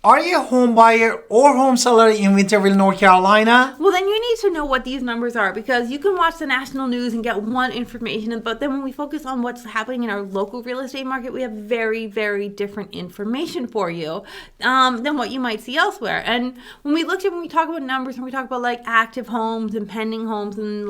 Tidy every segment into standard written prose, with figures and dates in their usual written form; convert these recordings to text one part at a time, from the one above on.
Are you a home buyer or home seller in Winterville, North Carolina? Well, then you need to know what these numbers are, because you can watch the national news and get one information, but then when we focus on what's happening in our local real estate market, we have very, very different information for you than what you might see elsewhere. And when we talk about numbers, when we talk about like active homes and pending homes and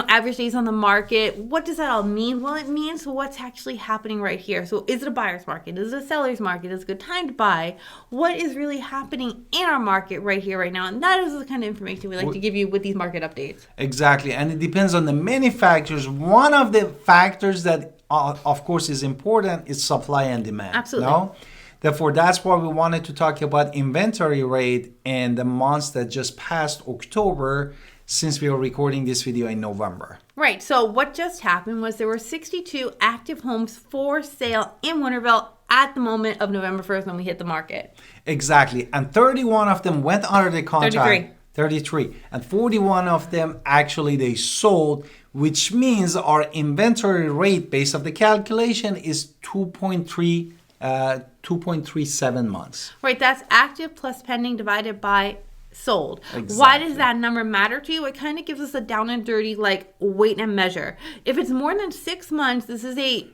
average days on the market, what does that all mean? Well, it means what's actually happening right here. So is it a buyer's market? Is it a seller's market? Is it a good time to buy? What is really happening in our market right here, right now? And that is the kind of information we like to give you with these market updates. Exactly. And it depends on the many factors. One of the factors that, of course, is important is supply and demand. Absolutely. No? Therefore, that's why we wanted to talk about inventory rate in the months that just passed October, since we are recording this video in November. Right. So what just happened was there were 62 active homes for sale in Winterville at the moment of November 1st when we hit the market. Exactly. And 31 of them went under the contract. 33. And 41 of them actually they sold, which means our inventory rate based on the calculation is 2.37 months. Right. That's active plus pending divided by sold. Exactly. Why does that number matter to you? It kind of gives us a down and dirty weight and measure. If it's more than 6 months, this is a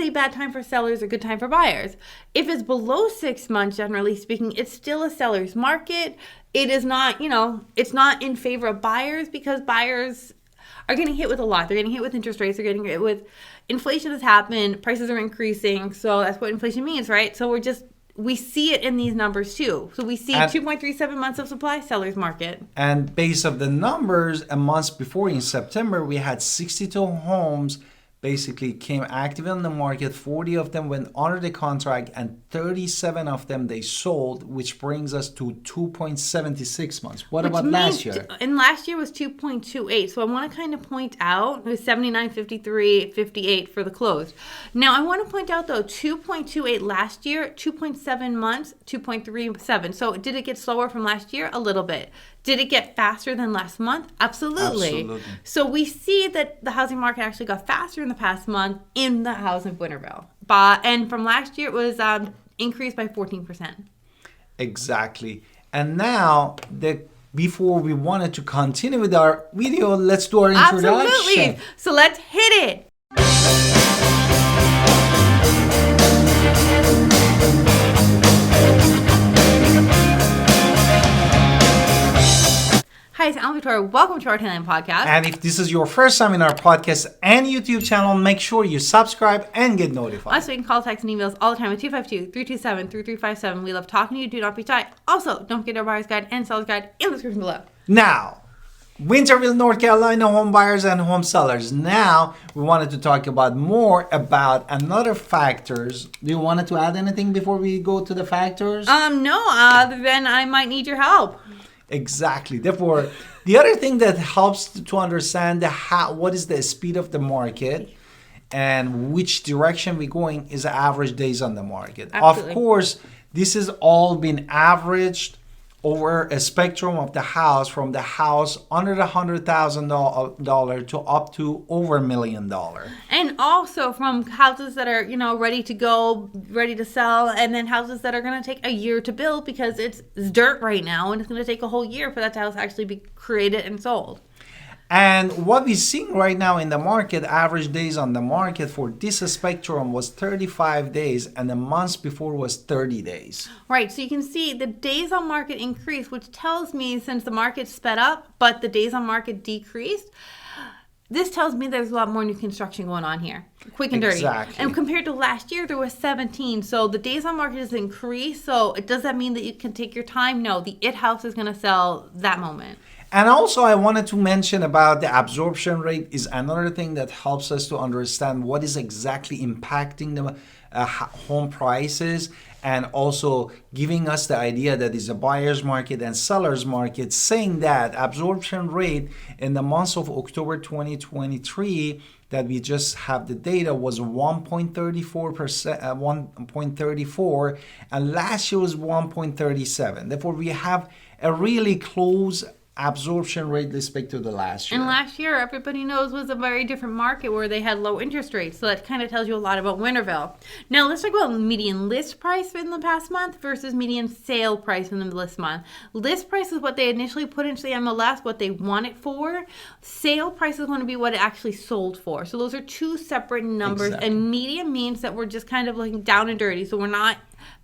bad time for sellers, a good time for buyers. If it's below 6 months, generally speaking, it's still a seller's market. It is not, it's not in favor of buyers, because buyers are getting hit with a lot. They're getting hit with interest rates. They're getting hit with inflation has happened. Prices are increasing. So that's what inflation means, right? So we see it in these numbers too. So we see 2.37 months of supply, seller's market. And based on the numbers, a month before in September, we had 62 homes basically came active in the market. 40 of them went under the contract and 37 of them they sold, which brings us to 2.76 months. What about last year? And last year was 2.28. So I want to kind of point out it was 79.53, 58 for the close. Now I want to point out though 2.28 last year, 2.7 months, 2.37. So did it get slower from last year? A little bit. Did it get faster than last month? Absolutely. So we see that the housing market actually got faster in the past month in the housing of Winterville. And from last year, it was increased by 14%. Exactly. And now, before we wanted to continue with our video, let's do our introduction. Absolutely. So let's hit it. Hi, it's Alan Victoria. Welcome to our Thailand podcast. And if this is your first time in our podcast and YouTube channel, make sure you subscribe and get notified. Also, you can call, text, and emails all the time at 252-327-3357. We love talking to you. Do not be shy. Also, don't forget our buyer's guide and seller's guide in the description below. Now, Winterville, North Carolina home buyers and home sellers. Now, we wanted to talk about more about another factors. Do you want to add anything before we go to the factors? No, other than I might need your help. Exactly. Therefore, the other thing that helps to understand what is the speed of the market and which direction we're going is average days on the market. Absolutely. Of course, this has all been averaged over a spectrum of the house, from the house under the $100,000 to up to over $1 million. And also from houses that are, ready to go, ready to sell, and then houses that are going to take a year to build because it's dirt right now and it's going to take a whole year for that house to actually be created and sold. And what we're seeing right now in the market, average days on the market for this spectrum was 35 days, and the months before was 30 days. Right, so you can see the days on market increased, which tells me since the market sped up, but the days on market decreased, this tells me there's a lot more new construction going on here. Quick and dirty. Exactly. And compared to last year, there was 17. So the days on market has increased. So does that mean that you can take your time? No, the house is going to sell that moment. And also I wanted to mention about the absorption rate is another thing that helps us to understand what is exactly impacting the home prices, and also giving us the idea that it's a buyer's market and seller's market, saying that absorption rate in the months of October 2023 that we just have the data was 1.34%, 1.34, and last year was 1.37. Therefore, we have a really close absorption rate with respect to the last year. And last year, everybody knows, was a very different market where they had low interest rates. So that kind of tells you a lot about Winterville. Now, let's talk about median list price in the past month versus median sale price in the list month. List price is what they initially put into the MLS, what they want it for. Sale price is going to be what it actually sold for. So those are two separate numbers. Exactly. And median means that we're just kind of looking down and dirty. So we're not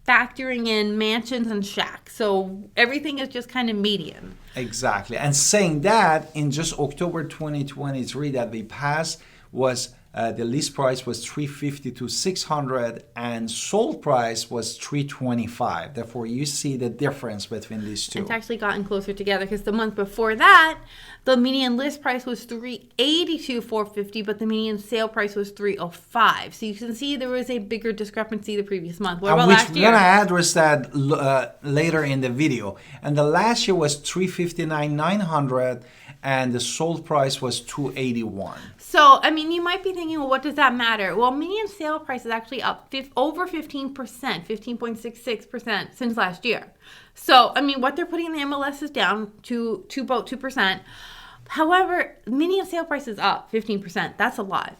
factoring in mansions and shacks. So everything is just kind of median. Exactly. And saying that, in just October 2023 that we passed, was the list price was $350 to $600 and sold price was $325. Therefore, you see the difference between these two. It's actually gotten closer together because the month before that, the median list price was $380 to $450, but the median sale price was $305. So you can see there was a bigger discrepancy the previous month. What about last Which year? we're going to address that later in the video. And the last year was $359,900 and the sold price was $281. So, I mean, you might be thinking, well, what does that matter? Well, median sale price is actually up over 15%, 15.66% since last year. So, I mean, what they're putting in the MLS is down to about 2%. However, median sale price is up 15%. That's a lot.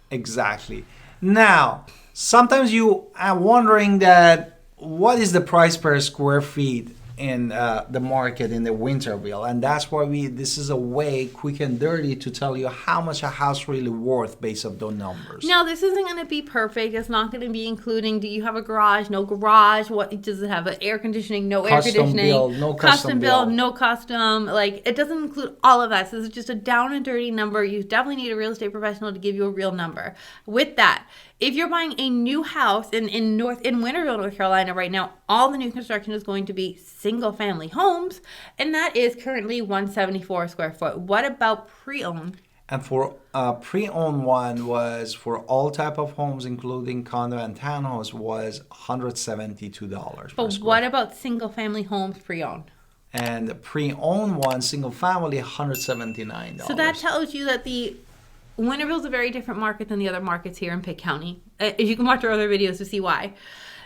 Exactly. Now, sometimes you are wondering that what is the price per square feet in the market in the Winterville, and that's why this is a way quick and dirty to tell you how much a house really worth based on those numbers. Now, this isn't going to be perfect. It's not going to be including, do you have a garage, no garage, what does it have, air conditioning, no air conditioning, build, no custom build, no custom, like it doesn't include all of that. So this is just a down and dirty number. You definitely need a real estate professional to give you a real number. With that, if you're buying a new house in Winterville, North Carolina right now, all the new construction is going to be single family homes, and that is currently $174 a square foot. What about pre-owned? And for pre-owned one was for all type of homes, including condo and townhouse, was $172. But what about single family homes pre-owned? And the pre-owned one, single family, $179. So that tells you that the Winterville is a very different market than the other markets here in Pitt County. You can watch our other videos to see why.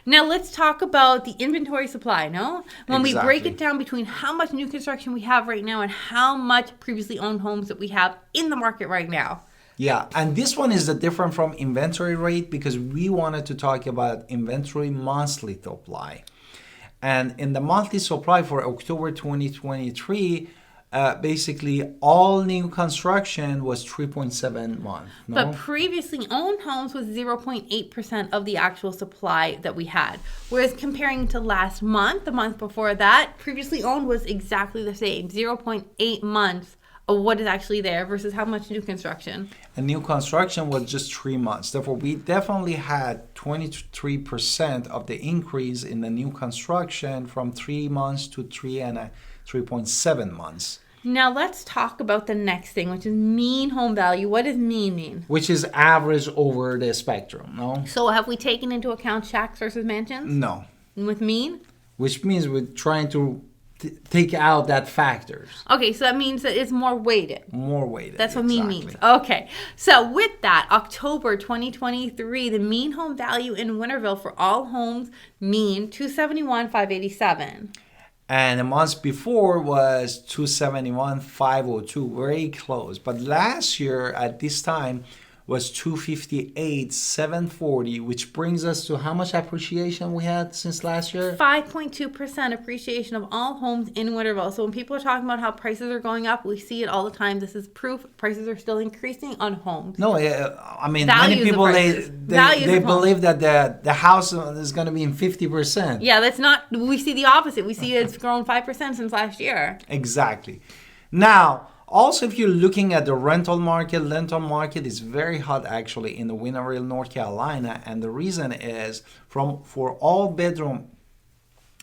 Now let's talk about the inventory supply, no? When we break it down between how much new construction we have right now and how much previously owned homes that we have in the market right now. Yeah, and this one is different from inventory rate because we wanted to talk about inventory monthly supply. And in the monthly supply for October 2023, basically all new construction was 3.7 months. No? But previously owned homes was 0.8% of the actual supply that we had. Whereas comparing to last month, the month before that, previously owned was exactly the same, 0.8 months of what is actually there versus how much new construction. And new construction was just 3 months. Therefore, we definitely had 23% of the increase in the new construction from 3 months to 3.7 months. Now let's talk about the next thing, which is mean home value. What does mean? Which is average over the spectrum, no? So have we taken into account shacks versus mansions? No. With mean? Which means we're trying to take out that factors. Okay, so that means that it's more weighted. More weighted. That's what mean means. Okay, so with that, October 2023, the mean home value in Winterville for all homes, mean $271,587. And the months before was $271,502, very close. But last year at this time was $258,740, which brings us to how much appreciation we had since last year? 5.2% appreciation of all homes in Winterville. So when people are talking about how prices are going up, we see it all the time. This is proof prices are still increasing on homes. No, I mean, Values many people, they believe that the house is going to be in 50%. Yeah, that's not, we see the opposite. We see it's grown 5% since last year. Exactly. Now, also, if you're looking at the rental market is very hot actually in the Winterville, North Carolina, and the reason is for all bedroom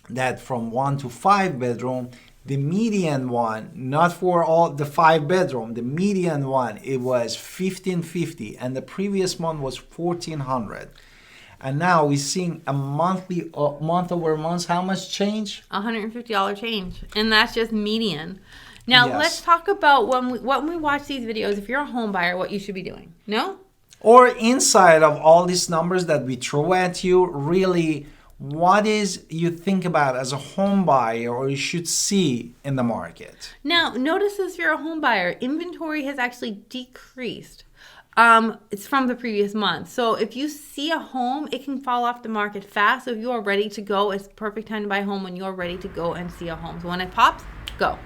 that from 1 to 5 bedroom, the median one, not for all the 5 bedroom, the median one, it was $1,550, and the previous month was $1,400. And now we're seeing a month over month, how much change? $150 change, and that's just median. Now, yes. Let's talk about when we watch these videos, if you're a home buyer, what you should be doing. No? Or inside of all these numbers that we throw at you, really what is you think about as a home buyer or you should see in the market? Now, notice if you're a home buyer, inventory has actually decreased. It's from the previous month. So if you see a home, it can fall off the market fast. So if you are ready to go, it's the perfect time to buy a home when you're ready to go and see a home. So when it pops, go.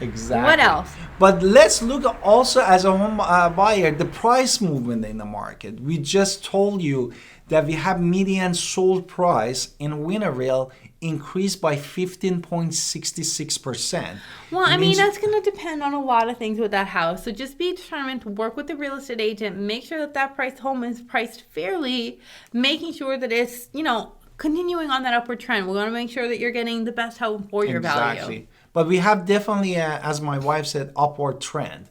Exactly. What else? But let's look also as a home buyer, the price movement in the market. We just told you that we have median sold price in Winterville increased by 15.66%. Well, I mean, that's going to depend on a lot of things with that house. So just be determined to work with the real estate agent, make sure that that price home is priced fairly, making sure that it's, continuing on that upward trend. We want to make sure that you're getting the best home for your value. Exactly. But we have definitely, as my wife said, upward trend.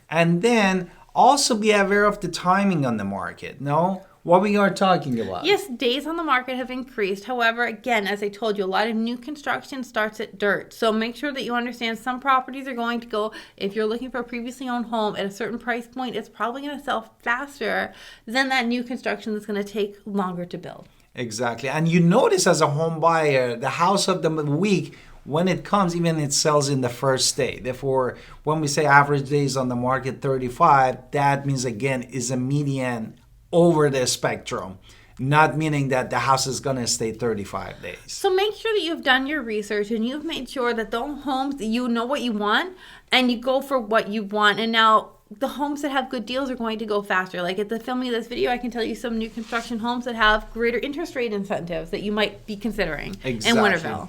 And then also be aware of the timing on the market. No? What we are talking about. Yes, days on the market have increased. However, again, as I told you, a lot of new construction starts at dirt. So make sure that you understand some properties are going to go, if you're looking for a previously owned home at a certain price point, it's probably going to sell faster than that new construction that's going to take longer to build. Exactly. And you notice as a home buyer, the house of the week, when it comes, even it sells in the first day. Therefore, when we say average days on the market 35, that means again is a median over the spectrum, not meaning that the house is going to stay 35 days. So make sure that you've done your research and you've made sure that the homes, you know what you want and you go for what you want. And now the homes that have good deals are going to go faster. Like at the filming of this video, I can tell you some new construction homes that have greater interest rate incentives that you might be considering in Winterville.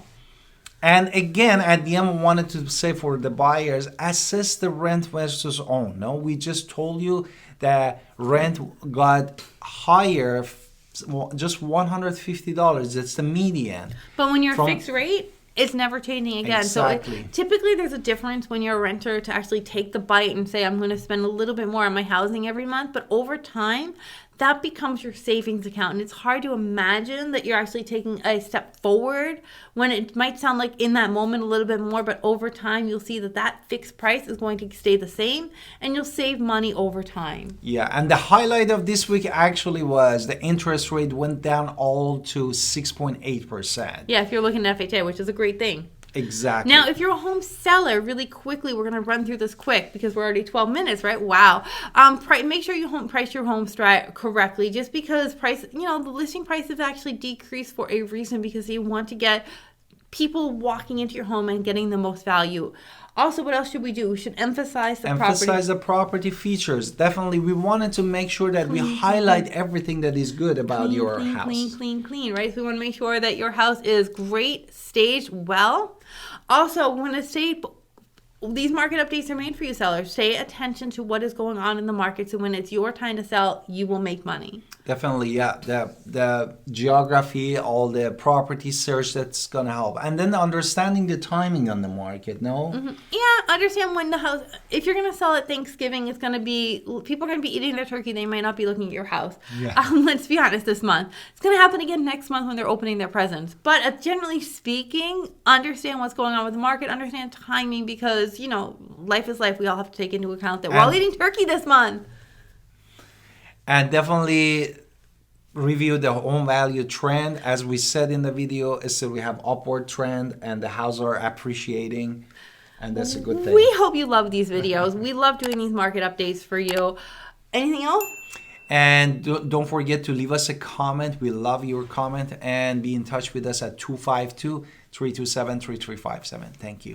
And again, at the end, I wanted to say for the buyers, assess the rent versus own. No, we just told you that rent got higher, just $150. That's the median. But when you're fixed rate, it's never changing again. Exactly. So typically there's a difference when you're a renter to actually take the bite and say, I'm going to spend a little bit more on my housing every month. But over time, that becomes your savings account. And it's hard to imagine that you're actually taking a step forward when it might sound like in that moment a little bit more. But over time, you'll see that that fixed price is going to stay the same and you'll save money over time. Yeah, and the highlight of this week actually was the interest rate went down all to 6.8%. Yeah, if you're looking at FHA, which is a great thing. Exactly. Now, if you're a home seller, really quickly, we're going to run through this quick because we're already 12 minutes, right? Wow. Make sure you price your home correctly. Just because the listing price has actually decreased for a reason because you want to get people walking into your home and getting the most value. Also, what else should we do? We should emphasize the property features. Definitely, we wanted to make sure that we highlight everything that is good about your house. Clean, right? So we want to make sure that your house is great, staged well. Also, we want to say these market updates are made for you sellers. Pay attention to what is going on in the market so when it's your time to sell, you will make money. Definitely, yeah. The geography, all the property search, that's going to help. And then understanding the timing on the market, no? Mm-hmm. Yeah, understand when the house, if you're going to sell at Thanksgiving, it's going to be, people are going to be eating their turkey. They might not be looking at your house. Yeah. Let's be honest, this month. It's going to happen again next month when they're opening their presents. But generally speaking, understand what's going on with the market, understand timing because, life is life. We all have to take into account that we're all eating turkey this month. And definitely review the home value trend. As we said in the video, we have upward trend and the houses are appreciating. And that's a good thing. We hope you love these videos. We love doing these market updates for you. Anything else? And don't forget to leave us a comment. We love your comment. And be in touch with us at 252-327-3357. Thank you.